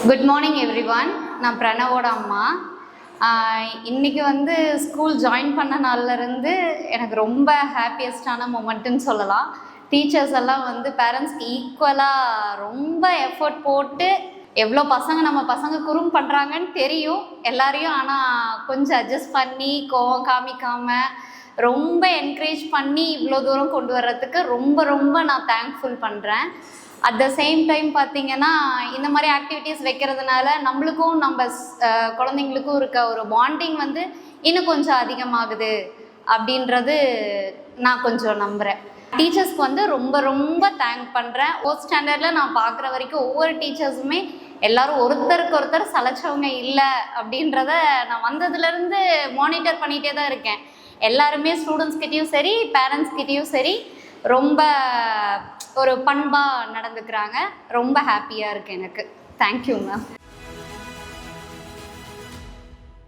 Good morning everyone. நான் பிரணவோட அம்மா. இன்றைக்கி ஸ்கூல் ஜாயின் பண்ண நாள்லேருந்து எனக்கு ரொம்ப ஹாப்பியஸ்டான மொமெண்ட்டுன்னு சொல்லலாம். டீச்சர்ஸ் எல்லாம் பேரண்ட்ஸ்க்கு ஈக்குவலாக ரொம்ப எஃபர்ட் போட்டு எவ்வளோ நம்ம பசங்க குறும் பண்ணுறாங்கன்னு தெரியும் எல்லாரையும். ஆனால் கொஞ்சம் அட்ஜஸ்ட் பண்ணி கோவம் காமிக்காமல் ரொம்ப என்கரேஜ் பண்ணி இவ்வளோ தூரம் கொண்டு வர்றதுக்கு ரொம்ப ரொம்ப நான் தேங்க்ஃபுல் பண்ணுறேன். அட் த சேம் டைம் பார்த்திங்கன்னா இந்த மாதிரி ஆக்டிவிட்டீஸ் வைக்கிறதுனால நம்மளுக்கும் நம்ம குழந்தைங்களுக்கும் இருக்க ஒரு பாண்டிங் இன்னும் கொஞ்சம் அதிகமாகுது அப்படின்றது நான் கொஞ்சம் நம்புகிறேன். டீச்சர்ஸ்க்கு ரொம்ப ரொம்ப தேங்க் பண்ணுறேன். 4th ஸ்டாண்டர்டில் நான் பார்க்குற வரைக்கும் ஒவ்வொரு டீச்சர்ஸுமே எல்லோரும் ஒருத்தருக்கு ஒருத்தர் சலைச்சவங்க இல்லை அப்படின்றத நான் வந்ததுலேருந்து மானிட்டர் பண்ணிகிட்டே தான் இருக்கேன். எல்லாருமே ஸ்டூடெண்ட்ஸ்கிட்டையும் சரி பேரண்ட்ஸ்கிட்டையும் சரி ரொம்ப ஒரு பண்பாக நடந்துக்கிறாங்க. ரொம்ப ஹாப்பியாக இருக்குது எனக்கு. Thank you ma'am.